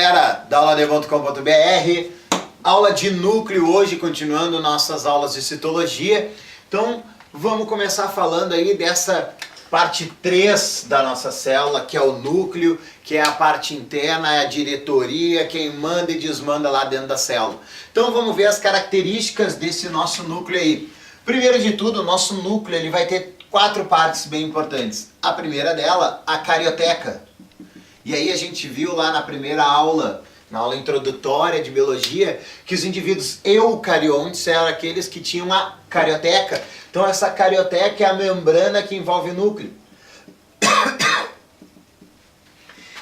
galera da auladevon.com.br, aula de núcleo hoje, continuando nossas aulas de citologia. Então vamos começar falando aí dessa parte 3 da nossa célula, que é o núcleo, que é a parte interna, é a diretoria, quem manda e desmanda lá dentro da célula. Então vamos ver as características desse nosso núcleo aí. Primeiro de tudo, o nosso núcleo ele vai ter 4 partes bem importantes. A primeira dela, a carioteca. E aí a gente viu lá na primeira aula, na aula introdutória de biologia, que os indivíduos eucariontes eram aqueles que tinham a carioteca. Então essa carioteca é a membrana que envolve o núcleo.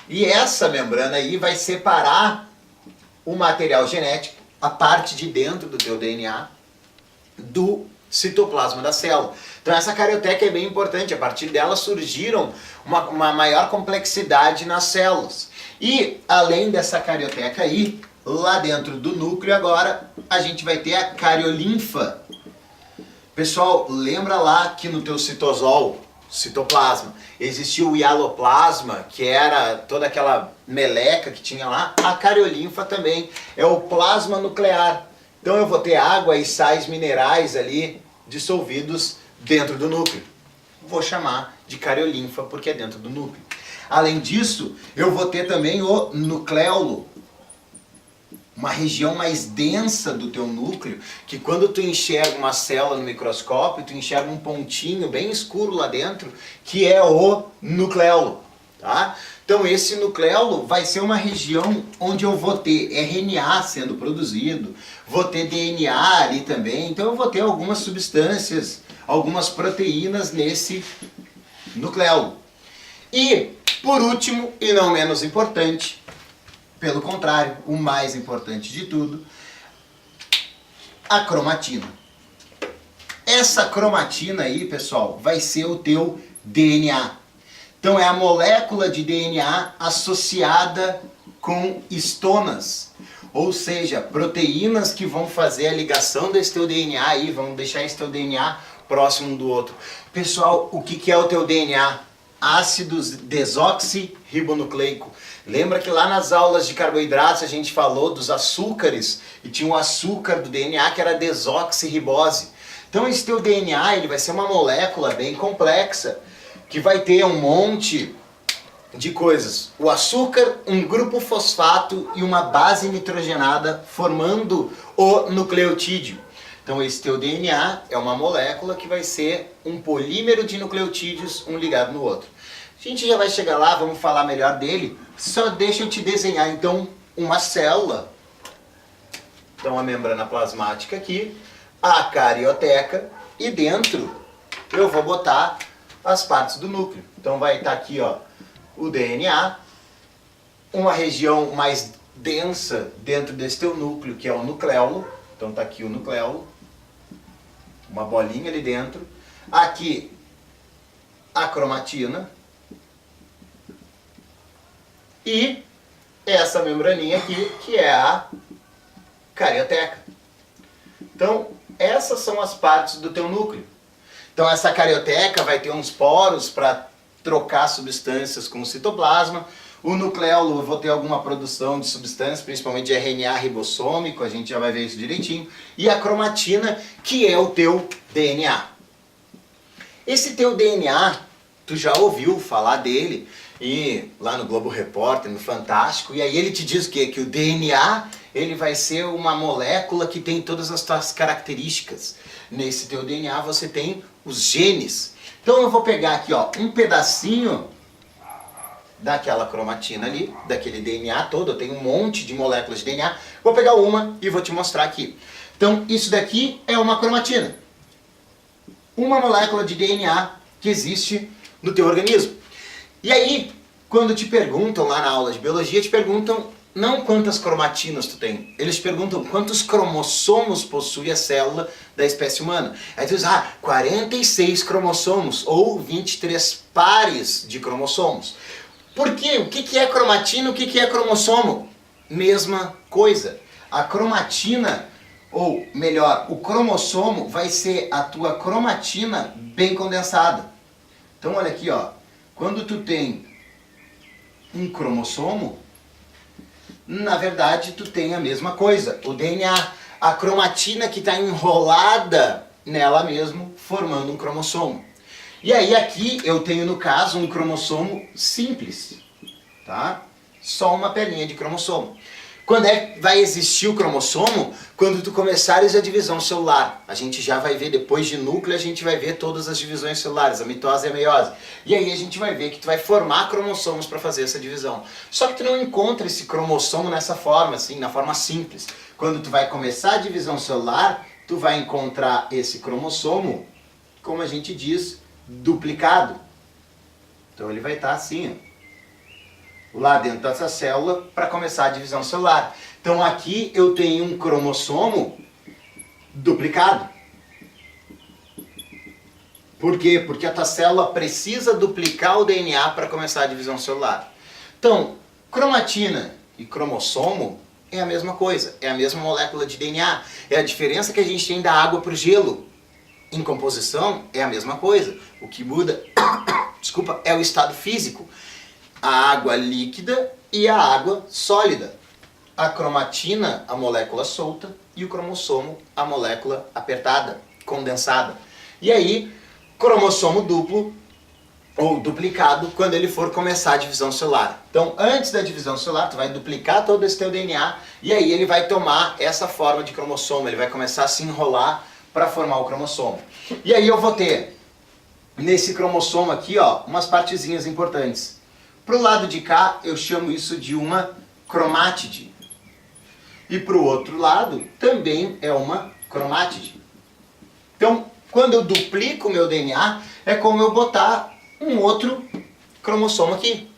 E essa membrana aí vai separar o material genético, a parte de dentro do teu DNA, do citoplasma da célula. Então essa carioteca é bem importante, a partir dela surgiram uma maior complexidade nas células. E além dessa carioteca aí, lá dentro do núcleo agora, a gente vai ter a cariolinfa. Pessoal, lembra lá que no teu citosol, citoplasma, existia o hialoplasma, que era toda aquela meleca que tinha lá? A cariolinfa também é o plasma nuclear. Então eu vou ter água e sais minerais ali dissolvidos dentro do núcleo. Vou chamar de cariolinfa porque é dentro do núcleo. Além disso, eu vou ter também o nucleolo, uma região mais densa do teu núcleo, que quando tu enxerga uma célula no microscópio, tu enxerga um pontinho bem escuro lá dentro, que é o nucleolo, tá? Então esse nucleolo vai ser uma região onde eu vou ter RNA sendo produzido, vou ter DNA ali também, então eu vou ter algumas substâncias, algumas proteínas nesse nucleolo. E, por último, e não menos importante, pelo contrário, o mais importante de tudo, a cromatina. Essa cromatina aí, pessoal, vai ser o teu DNA. Então é a molécula de DNA associada com histonas, ou seja, proteínas que vão fazer a ligação desse teu DNA aí, vão deixar esse teu DNA próximo um do outro. Pessoal, o que é o teu DNA? Ácidos desoxirribonucleico. Lembra que lá nas aulas de carboidratos a gente falou dos açúcares e tinha um açúcar do DNA que era desoxirribose. Então esse teu DNA ele vai ser uma molécula bem complexa que vai ter um monte de coisas. O açúcar, um grupo fosfato e uma base nitrogenada formando o nucleotídeo. Então esse teu DNA é uma molécula que vai ser um polímero de nucleotídeos, um ligado no outro. A gente já vai chegar lá, vamos falar melhor dele. Só deixa eu te desenhar então uma célula. Então a membrana plasmática aqui, a carioteca e dentro eu vou botar as partes do núcleo. Então vai estar aqui ó, o DNA, uma região mais densa dentro desse teu núcleo que é o nucleolo. Então está aqui o nucleolo, uma bolinha ali dentro. Aqui a cromatina e essa membraninha aqui que é a carioteca. Então essas são as partes do teu núcleo. Então essa carioteca vai ter uns poros para trocar substâncias com o citoplasma. O nucleolo eu vou ter alguma produção de substâncias, principalmente de RNA ribossômico, a gente já vai ver isso direitinho. E a cromatina, que é o teu DNA. Esse teu DNA, tu já ouviu falar dele e lá no Globo Repórter, no Fantástico, e aí ele te diz o quê? Que o DNA ele vai ser uma molécula que tem todas as tuas características. Nesse teu DNA você tem os genes. Então eu vou pegar aqui ó, um pedacinho daquela cromatina ali, daquele DNA todo, eu tenho um monte de moléculas de DNA, vou pegar uma e vou te mostrar aqui. Então isso daqui é uma cromatina. Uma molécula de DNA que existe no teu organismo. E aí, quando te perguntam lá na aula de biologia, te perguntam não quantas cromatinas tu tem, eles te perguntam quantos cromossomos possui a célula da espécie humana. Aí tu diz, 46 cromossomos ou 23 pares de cromossomos. Por quê? O que é cromatina, o que é cromossomo? Mesma coisa. A cromatina, ou melhor, o cromossomo vai ser a tua cromatina bem condensada. Então olha aqui, ó, quando tu tem um cromossomo, Na verdade, tu tem a mesma coisa. O DNA, a cromatina que está enrolada nela mesmo, formando um cromossomo. E aí aqui eu tenho, no caso, um cromossomo simples, tá? Só uma pelinha de cromossomo. Quando vai existir o cromossomo? Quando tu começares a divisão celular. A gente já vai ver, depois de núcleo, a gente vai ver todas as divisões celulares, a mitose e a meiose. E aí a gente vai ver que tu vai formar cromossomos para fazer essa divisão. Só que tu não encontra esse cromossomo nessa forma, assim, na forma simples. Quando tu vai começar a divisão celular, tu vai encontrar esse cromossomo, como a gente diz, duplicado. Então ele vai estar assim, ó, lá dentro dessa célula para começar a divisão celular. Então aqui eu tenho um cromossomo duplicado. Por quê? Porque a tua célula precisa duplicar o DNA para começar a divisão celular. Então, cromatina e cromossomo é a mesma coisa, é a mesma molécula de DNA. É a diferença que a gente tem da água para o gelo. Em composição é a mesma coisa. O que muda, desculpa, é o estado físico. A água líquida e a água sólida. A cromatina, a molécula solta, e o cromossomo, a molécula apertada, condensada. E aí, cromossomo duplo ou duplicado quando ele for começar a divisão celular. Então, antes da divisão celular, tu vai duplicar todo esse teu DNA e aí ele vai tomar essa forma de cromossomo, ele vai começar a se enrolar para formar o cromossomo. E aí eu vou ter nesse cromossomo aqui, ó, umas partezinhas importantes. Para o lado de cá, eu chamo isso de uma cromátide. E para o outro lado, também é uma cromátide. Então, quando eu duplico o meu DNA, é como eu botar um outro cromossomo aqui.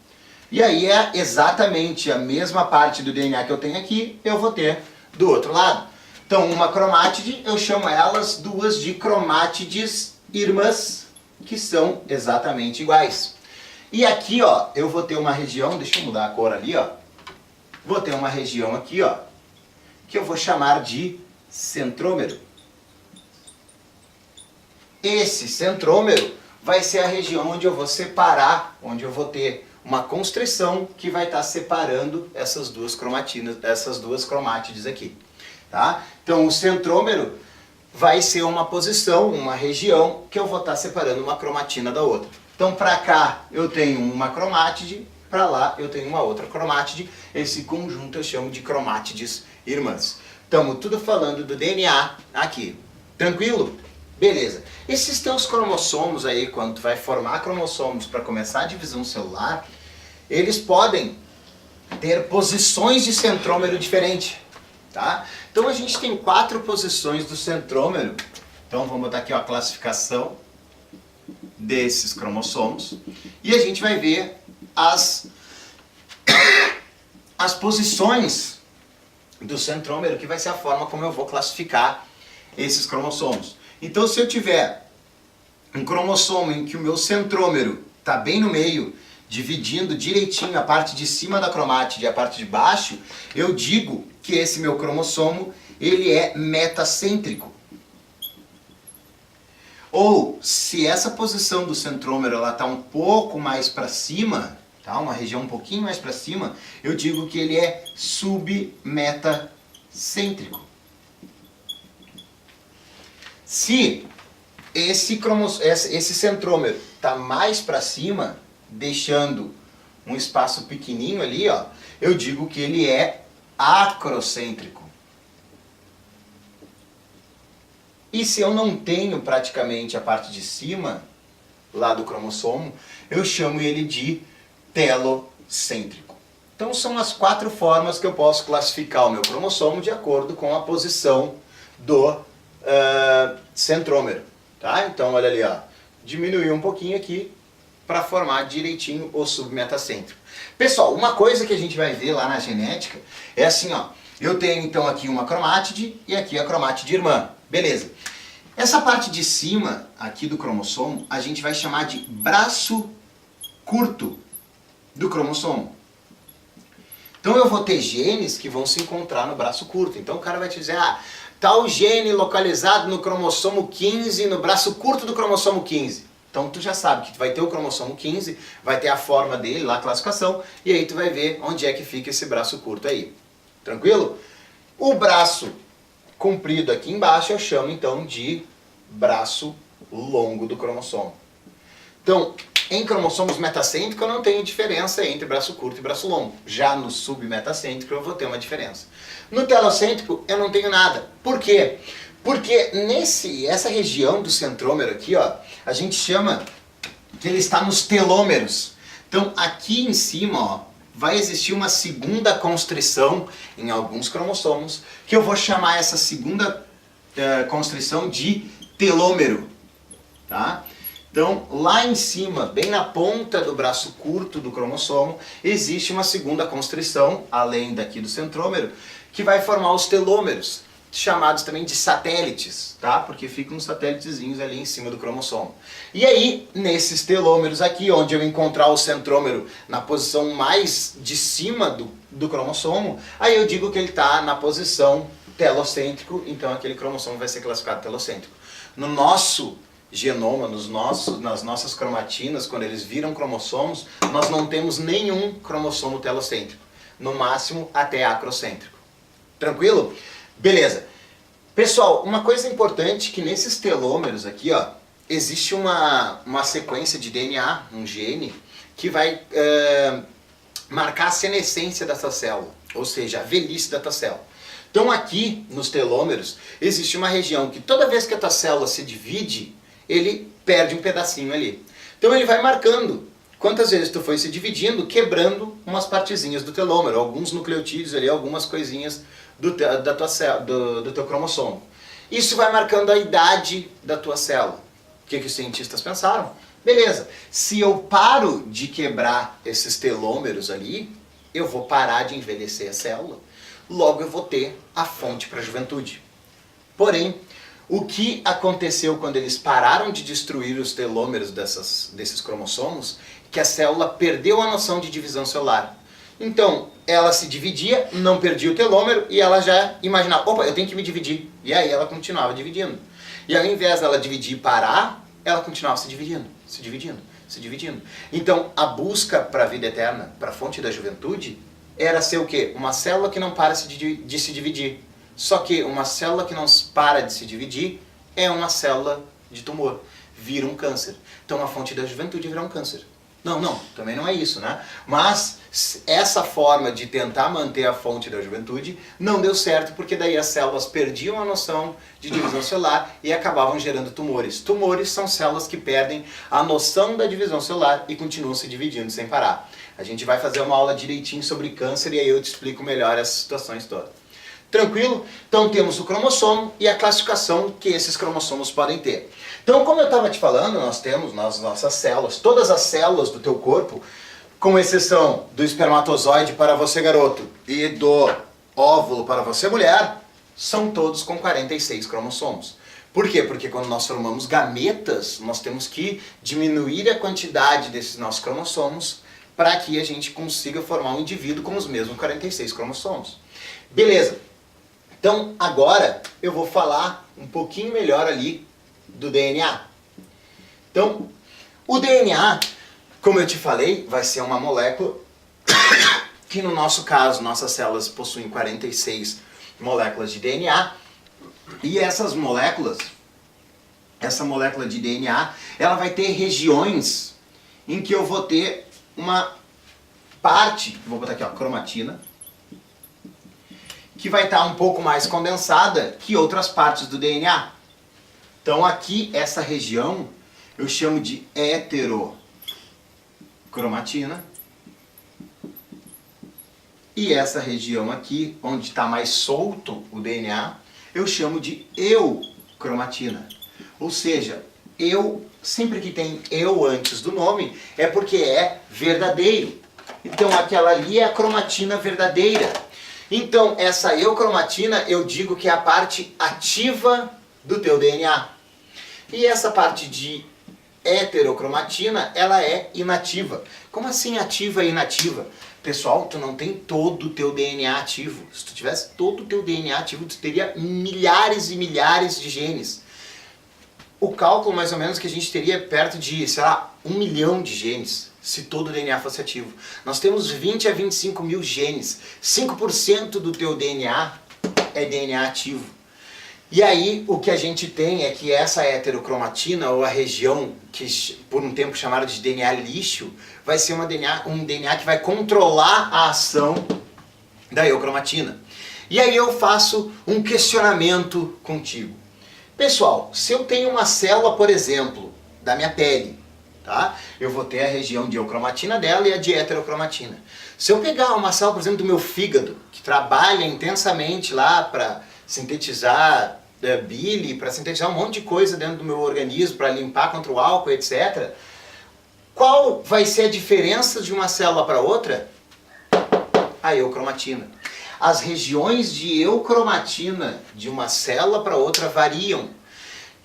E aí é exatamente a mesma parte do DNA que eu tenho aqui, eu vou ter do outro lado. Então, uma cromátide, eu chamo elas duas de cromátides irmãs, que são exatamente iguais. E aqui, ó, eu vou ter uma região, deixa eu mudar a cor ali, ó. Vou ter uma região aqui, ó, que eu vou chamar de centrômero. Esse centrômero vai ser a região onde eu vou separar, onde eu vou ter uma constrição que vai estar separando essas duas cromatinas, essas duas cromátides aqui, tá? Então o centrômero vai ser uma posição, uma região que eu vou estar separando uma cromatina da outra. Então para cá eu tenho uma cromátide, para lá eu tenho uma outra cromátide. Esse conjunto eu chamo de cromátides irmãs. Estamos tudo falando do DNA aqui. Tranquilo? Beleza. Esses teus cromossomos aí, quando tu vai formar cromossomos para começar a divisão celular, eles podem ter posições de centrômero diferente, tá? Então a gente tem 4 posições do centrômero. Então vamos botar aqui ó, a classificação desses cromossomos e a gente vai ver as posições do centrômero, que vai ser a forma como eu vou classificar esses cromossomos. Então se eu tiver um cromossomo em que o meu centrômero está bem no meio, dividindo direitinho a parte de cima da cromátide e a parte de baixo, eu digo que esse meu cromossomo ele é metacêntrico. Ou, se essa posição do centrômero ela está um pouco mais para cima, tá? Uma região um pouquinho mais para cima, eu digo que ele é submetacêntrico. Se esse centrômero está mais para cima, deixando um espaço pequenininho ali, ó, eu digo que ele é acrocêntrico. E se eu não tenho praticamente a parte de cima, lá do cromossomo, eu chamo ele de telocêntrico. Então são as 4 formas que eu posso classificar o meu cromossomo de acordo com a posição do centrômero. Tá? Então olha ali, ó, diminuiu um pouquinho aqui para formar direitinho o submetacêntrico. Pessoal, uma coisa que a gente vai ver lá na genética é assim, ó, eu tenho então aqui uma cromátide e aqui a cromátide irmã. Beleza. Essa parte de cima aqui do cromossomo a gente vai chamar de braço curto do cromossomo. Então eu vou ter genes que vão se encontrar no braço curto. Então o cara vai te dizer, ah, tal gene localizado no cromossomo 15, no braço curto do cromossomo 15. Então tu já sabe que tu vai ter o cromossomo 15, vai ter a forma dele, lá a classificação, e aí tu vai ver onde é que fica esse braço curto aí. Tranquilo? O braço comprido aqui embaixo eu chamo então de braço longo do cromossomo. Então, em cromossomos metacêntricos eu não tenho diferença entre braço curto e braço longo. Já no submetacêntrico eu vou ter uma diferença. No telocêntrico eu não tenho nada. Por quê? Porque essa região do centrômero aqui, ó, a gente chama que ele está nos telômeros. Então aqui em cima, ó, vai existir uma segunda constrição em alguns cromossomos, que eu vou chamar essa segunda constrição de telômero. Tá? Então, lá em cima, bem na ponta do braço curto do cromossomo, existe uma segunda constrição, além daqui do centrômero, que vai formar os telômeros, chamados também de satélites, tá? Porque ficam uns satélitezinhos ali em cima do cromossomo. E aí, nesses telômeros aqui, onde eu encontrar o centrômero na posição mais de cima do cromossomo, aí eu digo que ele está na posição telocêntrico, então aquele cromossomo vai ser classificado telocêntrico. No nosso genoma, nas nossas cromatinas, quando eles viram cromossomos, nós não temos nenhum cromossomo telocêntrico. No máximo, até acrocêntrico. Tranquilo? Beleza. Pessoal, uma coisa importante que nesses telômeros aqui, ó, existe uma sequência de DNA, um gene, que vai marcar a senescência dessa célula, ou seja, a velhice da tua célula. Então aqui, nos telômeros, existe uma região que toda vez que a tua célula se divide, ele perde um pedacinho ali. Então ele vai marcando quantas vezes tu foi se dividindo, quebrando umas partezinhas do telômero, alguns nucleotídeos ali, algumas coisinhas do teu cromossomo. Isso vai marcando a idade da tua célula. O que os cientistas pensaram? Beleza, se eu paro de quebrar esses telômeros ali, eu vou parar de envelhecer a célula, logo eu vou ter a fonte para a juventude. Porém, o que aconteceu quando eles pararam de destruir os telômeros desses cromossomos? Que a célula perdeu a noção de divisão celular. Então, ela se dividia, não perdia o telômero e ela já imaginava, opa, eu tenho que me dividir. E aí ela continuava dividindo. E ao invés dela dividir e parar, ela continuava se dividindo, se dividindo, se dividindo. Então, a busca para a vida eterna, para a fonte da juventude, era ser o quê? Uma célula que não para de se dividir. Só que uma célula que não para de se dividir é uma célula de tumor. Vira um câncer. Então a fonte da juventude vira um câncer. Não, também não é isso, né? Mas essa forma de tentar manter a fonte da juventude não deu certo, porque daí as células perdiam a noção de divisão celular e acabavam gerando tumores. Tumores são células que perdem a noção da divisão celular e continuam se dividindo sem parar. A gente vai fazer uma aula direitinho sobre câncer e aí eu te explico melhor essas situações todas. Tranquilo? Então temos o cromossomo e a classificação que esses cromossomos podem ter. Então, como eu estava te falando, nós temos nas nossas células, todas as células do teu corpo, com exceção do espermatozoide para você garoto e do óvulo para você mulher, são todos com 46 cromossomos. Por quê? Porque quando nós formamos gametas, nós temos que diminuir a quantidade desses nossos cromossomos para que a gente consiga formar um indivíduo com os mesmos 46 cromossomos. Beleza. Então, agora eu vou falar um pouquinho melhor ali do DNA. Então, o DNA, como eu te falei, vai ser uma molécula que no nosso caso, nossas células possuem 46 moléculas de DNA. E essas moléculas, essa molécula de DNA, ela vai ter regiões em que eu vou ter uma parte, vou botar aqui, ó, cromatina, que vai estar um pouco mais condensada que outras partes do DNA. Então aqui, essa região, eu chamo de heterocromatina. E essa região aqui, onde está mais solto o DNA, eu chamo de eucromatina. Ou seja, sempre que tem eu antes do nome, é porque é verdadeiro. Então aquela ali é a cromatina verdadeira. Então, essa eucromatina, eu digo que é a parte ativa do teu DNA. E essa parte de heterocromatina, ela é inativa. Como assim ativa e inativa? Pessoal, tu não tem todo o teu DNA ativo. Se tu tivesse todo o teu DNA ativo, tu teria milhares e milhares de genes. o cálculo mais ou menos que a gente teria perto de, sei lá, 1 milhão de genes, se todo o DNA fosse ativo. Nós temos 20 a 25 mil genes. 5% do teu DNA é DNA ativo. E aí o que a gente tem é que essa heterocromatina, ou a região que por um tempo chamaram de DNA lixo, vai ser um DNA que vai controlar a ação da eucromatina. E aí eu faço um questionamento contigo. Pessoal, se eu tenho uma célula, por exemplo, da minha pele, tá? Eu vou ter a região de eucromatina dela e a de heterocromatina. Se eu pegar uma célula, por exemplo, do meu fígado, que trabalha intensamente lá para sintetizar bile, para sintetizar um monte de coisa dentro do meu organismo, para limpar contra o álcool, etc. Qual vai ser a diferença de uma célula para outra? A eucromatina. As regiões de eucromatina de uma célula para outra variam.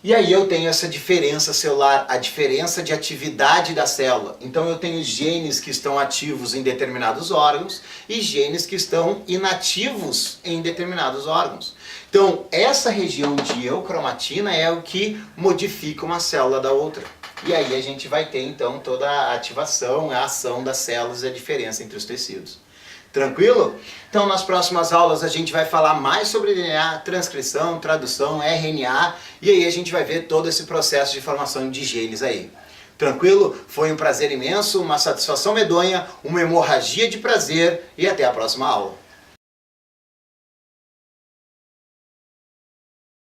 E aí eu tenho essa diferença celular, a diferença de atividade da célula. Então eu tenho genes que estão ativos em determinados órgãos e genes que estão inativos em determinados órgãos. Então essa região de eucromatina é o que modifica uma célula da outra. E aí a gente vai ter então toda a ativação, a ação das células e a diferença entre os tecidos. Tranquilo? Então nas próximas aulas a gente vai falar mais sobre DNA, transcrição, tradução, RNA, e aí a gente vai ver todo esse processo de formação de genes aí. Tranquilo? Foi um prazer imenso, uma satisfação medonha, uma hemorragia de prazer, e até a próxima aula.